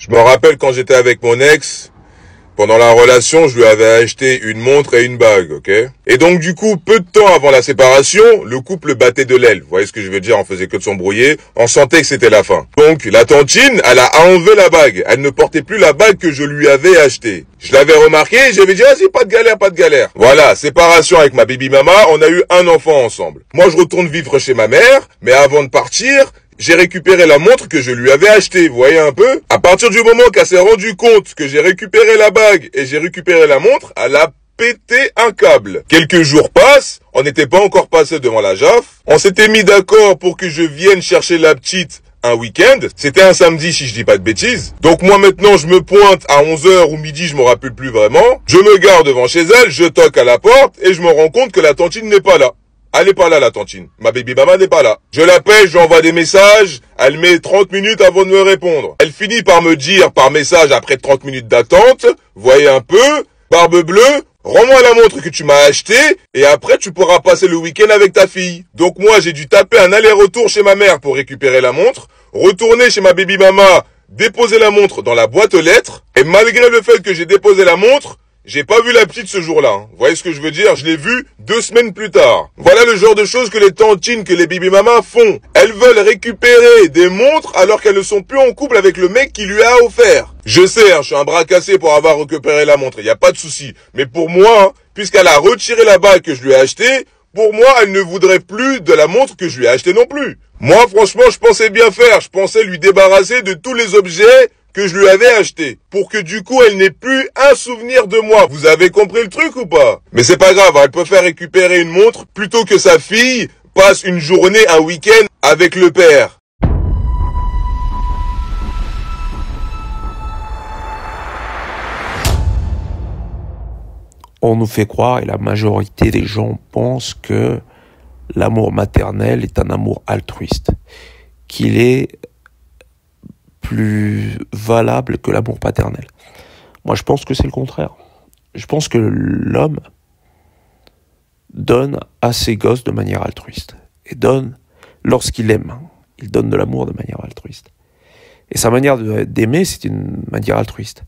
Je me rappelle quand j'étais avec mon ex, pendant la relation, je lui avais acheté une montre et une bague, ok? Et donc du coup, peu de temps avant la séparation, le couple battait de l'aile. Vous voyez ce que je veux dire? On faisait que de s'embrouiller. On sentait que c'était la fin. Donc la tantine, elle a enlevé la bague. Elle ne portait plus la bague que je lui avais achetée. Je l'avais remarqué, j'avais dit, vas-y, pas de galère, pas de galère. Voilà, séparation avec ma baby mama, on a eu un enfant ensemble. Moi, je retourne vivre chez ma mère, mais avant de partir, j'ai récupéré la montre que je lui avais achetée, vous voyez un peu? À partir du moment qu'elle s'est rendue compte que j'ai récupéré la bague et j'ai récupéré la montre, elle a pété un câble. Quelques jours passent, on n'était pas encore passé devant la JAF. On s'était mis d'accord pour que je vienne chercher la petite un week-end. C'était un samedi si je dis pas de bêtises. Donc moi maintenant je me pointe à 11h ou midi, je me rappelle plus vraiment. Je me gare devant chez elle, je toque à la porte et je me rends compte que la tantine n'est pas là. Elle n'est pas là, la tantine. Ma baby mama n'est pas là. Je l'appelle, je lui envoie des messages. Elle met 30 minutes avant de me répondre. Elle finit par me dire par message après 30 minutes d'attente, voyez un peu, barbe bleue, rends-moi la montre que tu m'as achetée et après tu pourras passer le week-end avec ta fille. Donc moi j'ai dû taper un aller-retour chez ma mère pour récupérer la montre, retourner chez ma baby mama, déposer la montre dans la boîte aux lettres et malgré le fait que j'ai déposé la montre, j'ai pas vu la petite ce jour-là. Hein. Vous voyez ce que je veux dire? Je l'ai vue 2 semaines plus tard. Voilà le genre de choses que les tantines, que les baby mamas font. Elles veulent récupérer des montres alors qu'elles ne sont plus en couple avec le mec qui lui a offert. Je sais, hein, je suis un bras cassé pour avoir récupéré la montre. Il n'y a pas de souci. Mais pour moi, hein, puisqu'elle a retiré la bague que je lui ai achetée, pour moi, elle ne voudrait plus de la montre que je lui ai achetée non plus. Moi, franchement, je pensais bien faire. Je pensais lui débarrasser de tous les objets que je lui avais acheté, pour que du coup elle n'ait plus un souvenir de moi. Vous avez compris le truc ou pas? Mais c'est pas grave, elle peut faire récupérer une montre plutôt que sa fille passe une journée, un week-end avec le père. On nous fait croire, et la majorité des gens pensent que l'amour maternel est un amour altruiste, qu'il est plus valable que l'amour paternel. Moi, je pense que c'est le contraire. Je pense que l'homme donne à ses gosses de manière altruiste. Et donne lorsqu'il aime. Il donne de l'amour de manière altruiste. Et sa manière d'aimer, c'est une manière altruiste.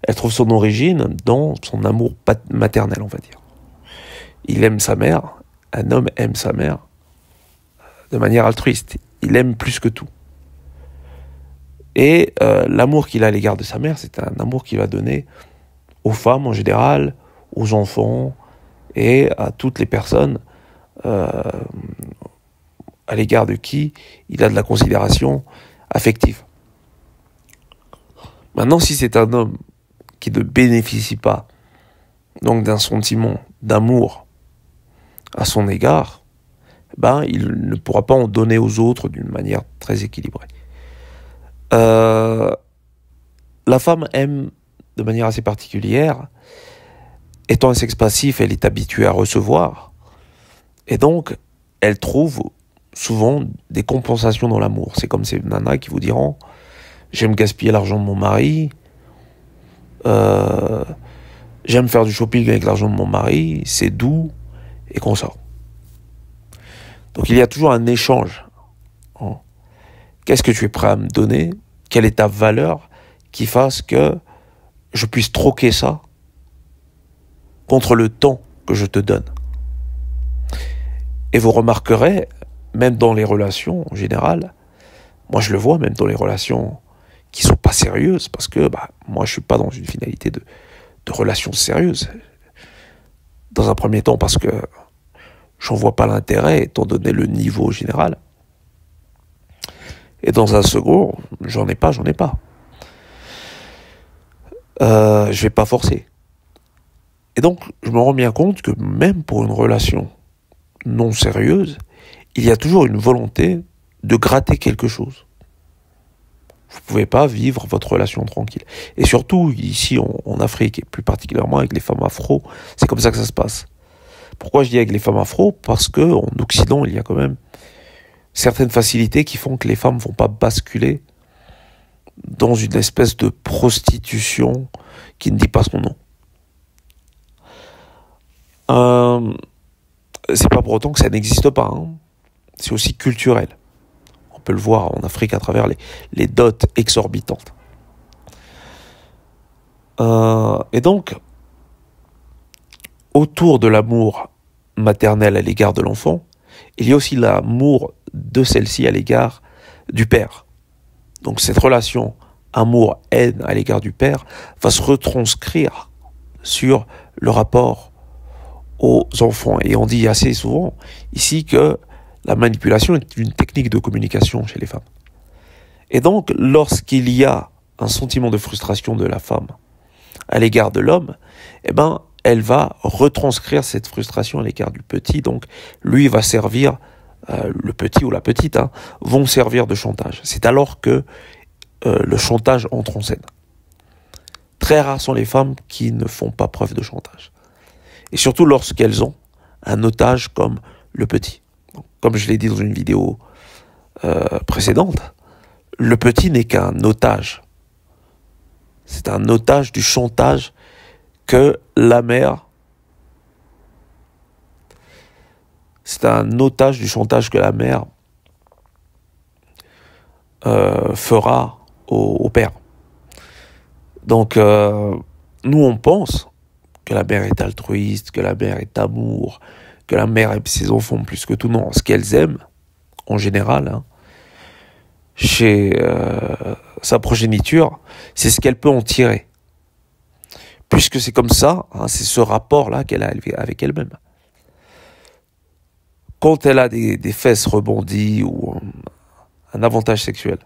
Elle trouve son origine dans son amour maternel, on va dire. Il aime sa mère. Un homme aime sa mère de manière altruiste. Il aime plus que tout. Et l'amour qu'il a à l'égard de sa mère, c'est un amour qu'il va donner aux femmes en général, aux enfants et à toutes les personnes à l'égard de qui il a de la considération affective. Maintenant, si c'est un homme qui ne bénéficie pas donc d'un sentiment d'amour à son égard, ben, il ne pourra pas en donner aux autres d'une manière très équilibrée. La femme aime de manière assez particulière. Étant un sexe passif, elle est habituée à recevoir. Et donc, elle trouve souvent des compensations dans l'amour. C'est comme ces nanas qui vous diront « J'aime gaspiller l'argent de mon mari. J'aime faire du shopping avec l'argent de mon mari. C'est doux. » Et qu'on sort. Donc, il y a toujours un échange. Qu'est-ce que tu es prêt à me donner? Quelle est ta valeur qui fasse que je puisse troquer ça contre le temps que je te donne? Et vous remarquerez, même dans les relations en général, moi je le vois même dans les relations qui sont pas sérieuses, parce que moi je suis pas dans une finalité de relations sérieuses. Dans un premier temps parce que j'en vois pas l'intérêt étant donné le niveau général. Et dans un second, j'en ai pas. Je vais pas forcer. Et donc, je me rends bien compte que même pour une relation non sérieuse, il y a toujours une volonté de gratter quelque chose. Vous pouvez pas vivre votre relation tranquille. Et surtout, ici, en Afrique, et plus particulièrement avec les femmes afro, c'est comme ça que ça se passe. Pourquoi je dis avec les femmes afro? Parce que en Occident, il y a quand même certaines facilités qui font que les femmes ne vont pas basculer dans une espèce de prostitution qui ne dit pas son nom. C'est pas pour autant que ça n'existe pas. C'est aussi culturel. On peut le voir en Afrique à travers les dots exorbitantes. Et donc, autour de l'amour maternel à l'égard de l'enfant, il y a aussi l'amour de celle-ci à l'égard du père. Donc cette relation amour-haine à l'égard du père va se retranscrire sur le rapport aux enfants. Et on dit assez souvent ici que la manipulation est une technique de communication chez les femmes. Et donc, lorsqu'il y a un sentiment de frustration de la femme à l'égard de l'homme, eh ben, elle va retranscrire cette frustration à l'égard du petit. Donc, lui va servir, le petit ou la petite, vont servir de chantage. C'est alors que le chantage entre en scène. Très rares sont les femmes qui ne font pas preuve de chantage. Et surtout lorsqu'elles ont un otage comme le petit. Donc, comme je l'ai dit dans une vidéo précédente, le petit n'est qu'un otage. C'est un otage du chantage que la mère... C'est un otage du chantage que la mère fera au père. Donc, nous, on pense que la mère est altruiste, que la mère est amour, que la mère aime ses enfants plus que tout. Non, ce qu'elles aiment, en général, chez sa progéniture, c'est ce qu'elle peut en tirer. Puisque c'est comme ça, c'est ce rapport-là qu'elle a avec elle-même. Quand elle a des fesses rebondies ou un avantage sexuel,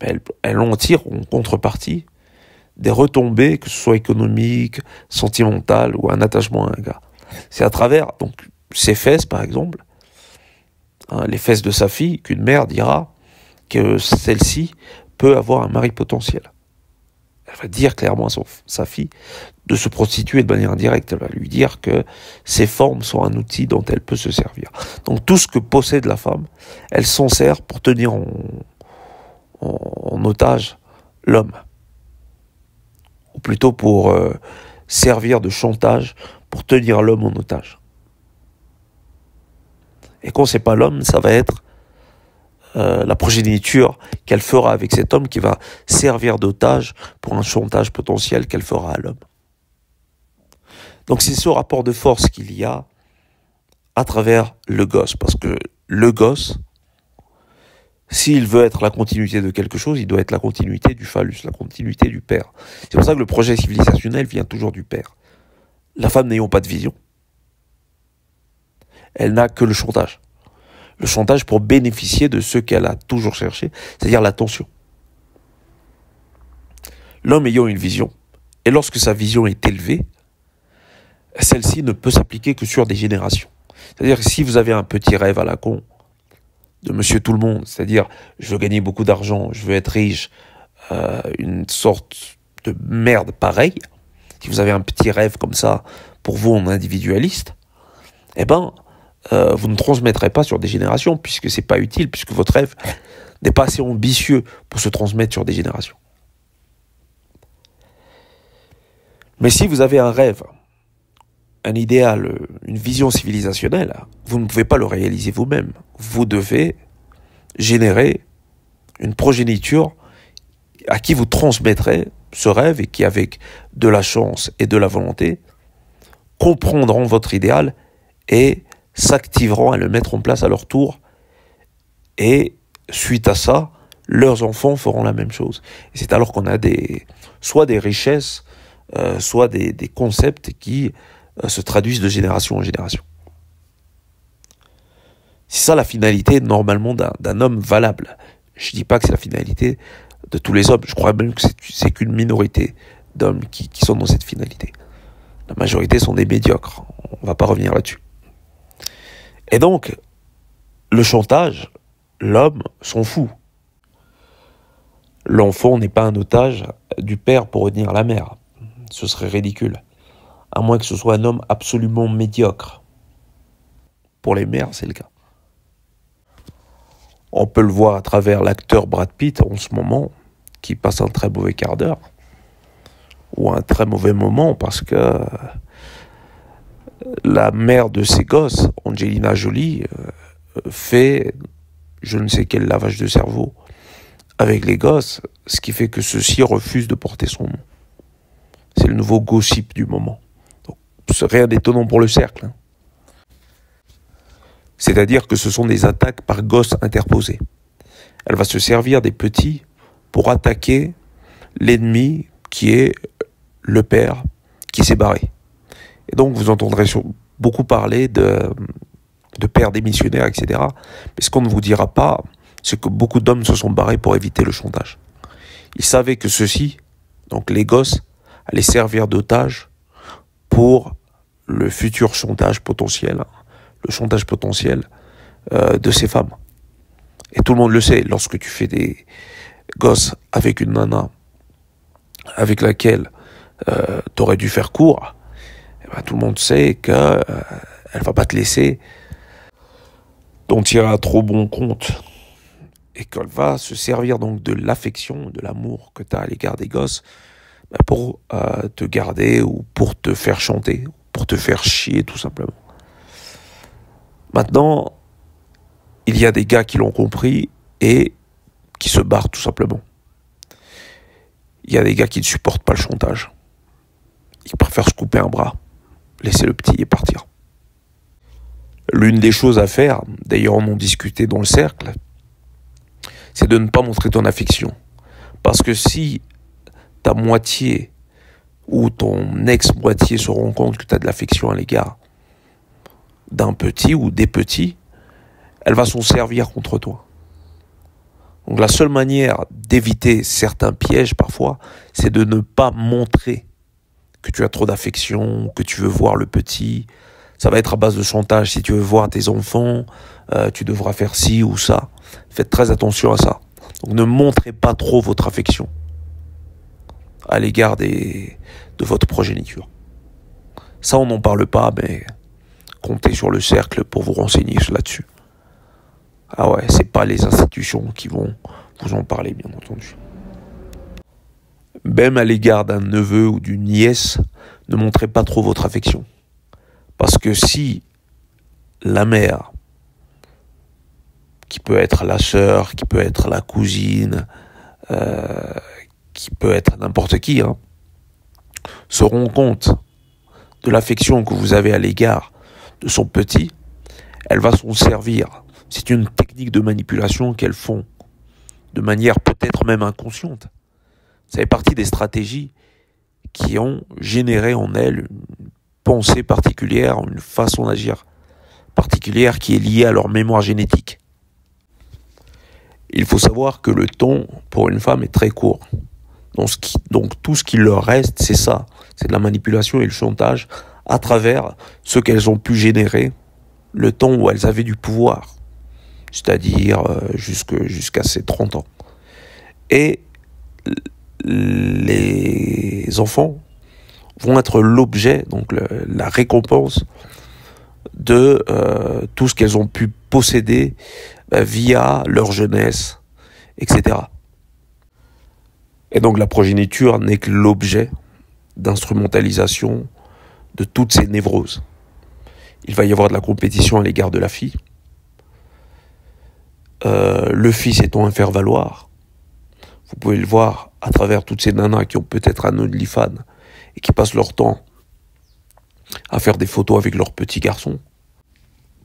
elle en tire en contrepartie des retombées, que ce soit économiques, sentimentales ou un attachement à un gars. C'est à travers donc ses fesses, par exemple, les fesses de sa fille, qu'une mère dira que celle-ci peut avoir un mari potentiel. Elle va dire clairement à sa fille de se prostituer de manière indirecte. Elle va lui dire que ses formes sont un outil dont elle peut se servir. Donc tout ce que possède la femme, elle s'en sert pour tenir en otage l'homme. Ou plutôt pour servir de chantage pour tenir l'homme en otage. Et quand c'est pas l'homme, ça va être la progéniture qu'elle fera avec cet homme qui va servir d'otage pour un chantage potentiel qu'elle fera à l'homme. Donc c'est ce rapport de force qu'il y a à travers le gosse. Parce que le gosse, s'il veut être la continuité de quelque chose, il doit être la continuité du phallus, la continuité du père. C'est pour ça que le projet civilisationnel vient toujours du père. La femme n'ayant pas de vision, elle n'a que le chantage. Le chantage pour bénéficier de ce qu'elle a toujours cherché, c'est-à-dire l'attention. L'homme ayant une vision, et lorsque sa vision est élevée, celle-ci ne peut s'appliquer que sur des générations. C'est-à-dire que si vous avez un petit rêve à la con de monsieur tout le monde, c'est-à-dire je veux gagner beaucoup d'argent, je veux être riche, une sorte de merde pareille, si vous avez un petit rêve comme ça pour vous en individualiste, eh ben, vous ne transmettrez pas sur des générations puisque c'est pas utile, puisque votre rêve n'est pas assez ambitieux pour se transmettre sur des générations. Mais si vous avez un rêve, un idéal, une vision civilisationnelle, vous ne pouvez pas le réaliser vous-même. Vous devez générer une progéniture à qui vous transmettrez ce rêve et qui, avec de la chance et de la volonté, comprendront votre idéal et s'activeront à le mettre en place à leur tour. Et suite à ça, leurs enfants feront la même chose. Et c'est alors qu'on a soit des richesses, soit des concepts qui se traduisent de génération en génération. C'est ça la finalité normalement d'un homme valable. Je dis pas que c'est la finalité de tous les hommes. Je crois même que c'est qu'une minorité d'hommes qui sont dans cette finalité. La majorité sont des médiocres. On va pas revenir là-dessus. Et donc, le chantage, l'homme s'en fout. L'enfant n'est pas un otage du père pour retenir la mère. Ce serait ridicule. À moins que ce soit un homme absolument médiocre. Pour les mères, c'est le cas. On peut le voir à travers l'acteur Brad Pitt en ce moment, qui passe un très mauvais quart d'heure, ou un très mauvais moment, parce que la mère de ses gosses, Angelina Jolie, fait je ne sais quel lavage de cerveau avec les gosses, ce qui fait que ceux-ci refusent de porter son nom. le nouveau gossip du moment. Donc, c'est rien d'étonnant pour le cercle. C'est-à-dire que ce sont des attaques par gosse interposées. Elle va se servir des petits pour attaquer l'ennemi qui est le père qui s'est barré. Et donc vous entendrez beaucoup parler de pères démissionnaires, etc. Mais ce qu'on ne vous dira pas, c'est que beaucoup d'hommes se sont barrés pour éviter le chantage. Ils savaient que ceux-ci, donc les gosses, allaient servir d'otages pour le futur chantage potentiel, de ces femmes. Et tout le monde le sait, lorsque tu fais des gosses avec une nana avec laquelle t'aurais dû faire court, tout le monde sait que elle va pas te laisser dont tirer à trop bon compte et qu'elle va se servir donc de l'affection, de l'amour que tu as à l'égard des gosses pour te garder ou pour te faire chanter, pour te faire chier tout simplement. Maintenant, il y a des gars qui l'ont compris et qui se barrent tout simplement. Il y a des gars qui ne supportent pas le chantage. Ils préfèrent se couper un bras, laisser le petit et partir. L'une des choses à faire, d'ailleurs on en discutait dans le cercle, c'est de ne pas montrer ton affection. Parce que si ta moitié ou ton ex-moitié se rend compte que tu as de l'affection à l'égard d'un petit ou des petits, elle va s'en servir contre toi. Donc la seule manière d'éviter certains pièges parfois, c'est de ne pas montrer que tu as trop d'affection, que tu veux voir le petit. Ça va être à base de chantage. Si tu veux voir tes enfants, tu devras faire ci ou ça. Faites très attention à ça. Donc ne montrez pas trop votre affection à l'égard de votre progéniture. Ça, on n'en parle pas, mais comptez sur le cercle pour vous renseigner là-dessus. Ah ouais, c'est pas les institutions qui vont vous en parler, bien entendu. Même à l'égard d'un neveu ou d'une nièce, ne montrez pas trop votre affection. Parce que si la mère, qui peut être la sœur, qui peut être la cousine, qui peut être n'importe qui, se rend compte de l'affection que vous avez à l'égard de son petit, elle va s'en servir. C'est une technique de manipulation qu'elles font, de manière peut-être même inconsciente. Ça fait partie des stratégies qui ont généré en elles une pensée particulière, une façon d'agir particulière qui est liée à leur mémoire génétique. Il faut savoir que le temps pour une femme est très court. Donc tout ce qui leur reste, c'est ça. C'est de la manipulation et le chantage à travers ce qu'elles ont pu générer le temps où elles avaient du pouvoir. C'est-à-dire jusqu'à ses 30 ans. Et les enfants vont être l'objet, donc la récompense de tout ce qu'elles ont pu posséder via leur jeunesse, etc. Et donc la progéniture n'est que l'objet d'instrumentalisation de toutes ces névroses. Il va y avoir de la compétition à l'égard de la fille. Le fils étant un faire-valoir, vous pouvez le voir à travers toutes ces nanas qui ont peut-être un OnlyFans et qui passent leur temps à faire des photos avec leurs petits garçons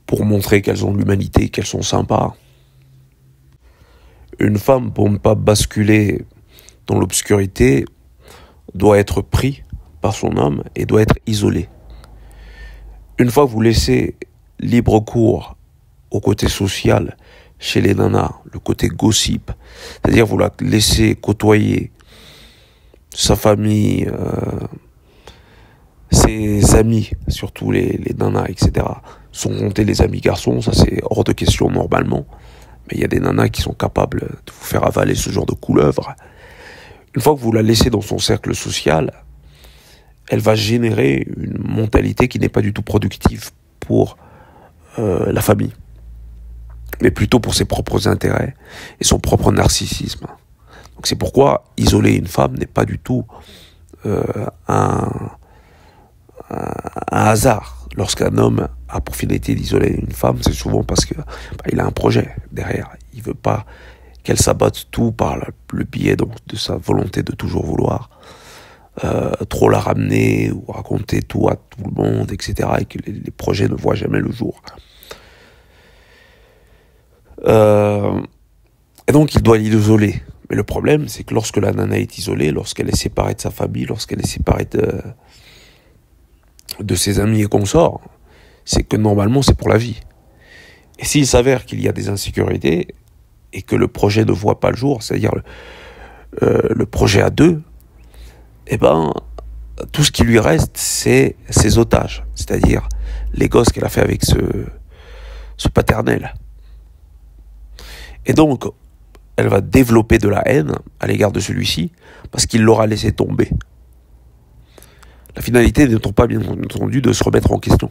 pour montrer qu'elles ont l'humanité, qu'elles sont sympas. Une femme, pour ne pas basculer dans l'obscurité, doit être prise par son homme et doit être isolée. Une fois que vous laissez libre cours au côté social chez les nanas, le côté gossip, c'est-à-dire vous la laissez côtoyer sa famille, ses amis, surtout les nanas, etc. Sans compter les amis garçons, ça c'est hors de question normalement, mais il y a des nanas qui sont capables de vous faire avaler ce genre de couleuvre. Une fois que vous la laissez dans son cercle social, elle va générer une mentalité qui n'est pas du tout productive pour la famille, mais plutôt pour ses propres intérêts et son propre narcissisme. Donc c'est pourquoi isoler une femme n'est pas du tout un hasard. Lorsqu'un homme a pour finalité d'isoler une femme, c'est souvent parce que il a un projet derrière. Il veut pas qu'elle s'abatte tout par le biais donc de sa volonté de toujours vouloir trop la ramener ou raconter tout à tout le monde, etc. et que les projets ne voient jamais le jour. Et donc il doit l'isoler. Mais le problème, c'est que lorsque la nana est isolée, lorsqu'elle est séparée de sa famille, lorsqu'elle est séparée de ses amis et consorts, c'est que normalement c'est pour la vie. Et s'il s'avère qu'il y a des insécurités et que le projet ne voit pas le jour, c'est-à-dire le projet à deux, eh ben, tout ce qui lui reste, c'est ses otages, c'est-à-dire les gosses qu'elle a fait avec ce paternel. Et donc, elle va développer de la haine à l'égard de celui-ci parce qu'il l'aura laissé tomber. La finalité n'étant pas, bien entendu, de se remettre en question.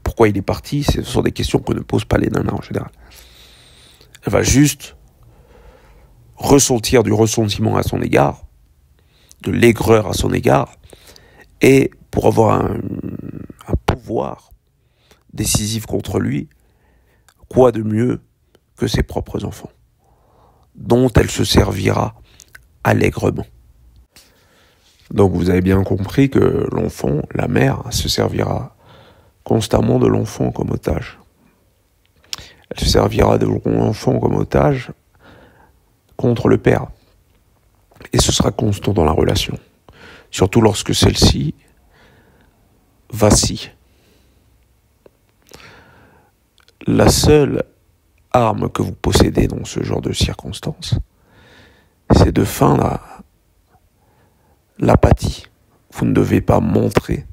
Pourquoi il est parti, ce sont des questions que ne posent pas les nanas en général. Elle va juste ressentir du ressentiment à son égard, de l'aigreur à son égard, et pour avoir un pouvoir décisif contre lui, quoi de mieux que ses propres enfants, dont elle se servira allègrement. Donc vous avez bien compris que l'enfant, la mère, se servira constamment de l'enfant comme otage. Elle se servira de l'enfant comme otage contre le père. Et ce sera constant dans la relation. Surtout lorsque celle-ci vacille. La seule arme que vous possédez dans ce genre de circonstances, c'est de feindre l'apathie. Vous ne devez pas montrer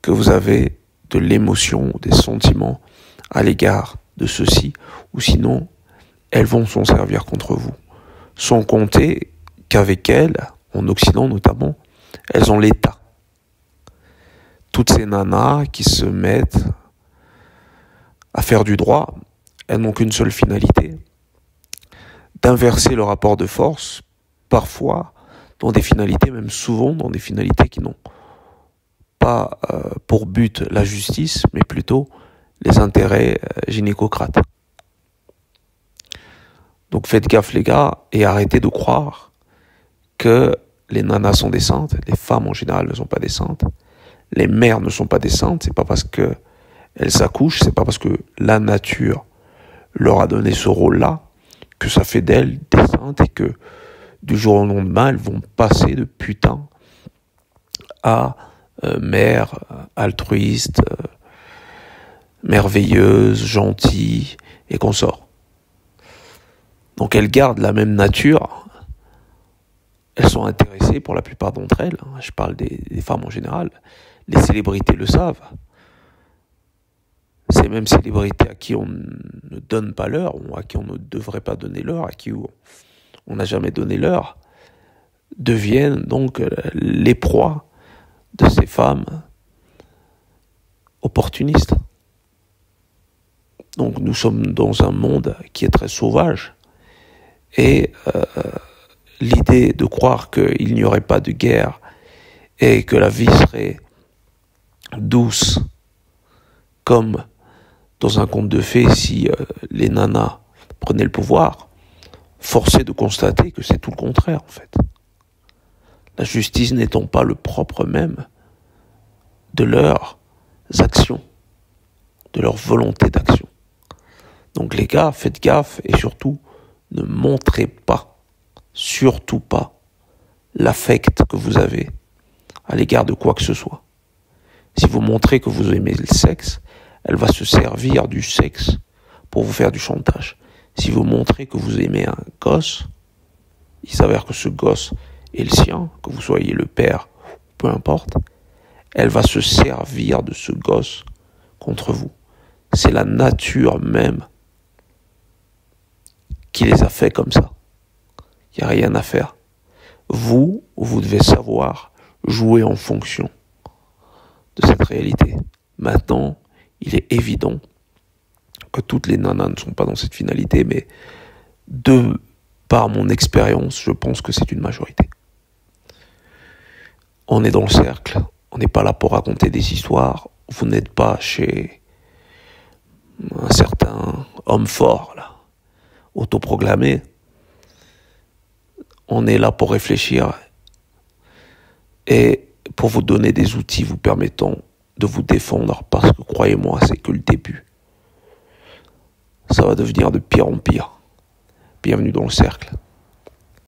que vous avez de l'émotion, des sentiments à l'égard de ceux-ci, ou sinon, elles vont s'en servir contre vous. Sans compter qu'avec elles, en Occident notamment, elles ont l'État. Toutes ces nanas qui se mettent à faire du droit, elles n'ont qu'une seule finalité, d'inverser le rapport de force, parfois dans des finalités, même souvent dans des finalités qui n'ont pas pour but la justice, mais plutôt les intérêts gynécocrates. Donc faites gaffe les gars, et arrêtez de croire que les nanas sont décentes, les femmes en général ne sont pas décentes, les mères ne sont pas décentes, c'est pas parce que elles accouchent, c'est pas parce que la nature leur a donné ce rôle-là que ça fait d'elles décentes et que du jour au lendemain elles vont passer de putain à mère altruiste, merveilleuse, gentille et consort. Donc elles gardent la même nature, elles sont intéressées pour la plupart d'entre elles, je parle des femmes en général, les célébrités le savent. Ces mêmes célébrités à qui on ne donne pas l'heure, ou à qui on ne devrait pas donner l'heure, à qui on n'a jamais donné l'heure, deviennent donc les proies de ces femmes opportunistes. Donc nous sommes dans un monde qui est très sauvage, et l'idée de croire qu'il n'y aurait pas de guerre et que la vie serait douce comme dans un conte de fées si les nanas prenaient le pouvoir, force est de constater que c'est tout le contraire en fait. La justice n'étant pas le propre même de leurs actions, de leur volonté d'action. Donc les gars, faites gaffe et surtout, ne montrez pas, surtout pas, l'affect que vous avez à l'égard de quoi que ce soit. Si vous montrez que vous aimez le sexe, elle va se servir du sexe pour vous faire du chantage. Si vous montrez que vous aimez un gosse, il s'avère que ce gosse est le sien, que vous soyez le père, peu importe, elle va se servir de ce gosse contre vous. C'est la nature même qui les a fait comme ça. Il n'y a rien à faire. Vous devez savoir jouer en fonction de cette réalité. Maintenant, il est évident que toutes les nanas ne sont pas dans cette finalité, mais par mon expérience, je pense que c'est une majorité. On est dans le cercle, on n'est pas là pour raconter des histoires, vous n'êtes pas chez un certain homme fort, là, autoproclamé. On est là pour réfléchir et pour vous donner des outils vous permettant de vous défendre, parce que croyez-moi, c'est que le début. Ça va devenir de pire en pire. Bienvenue dans le cercle.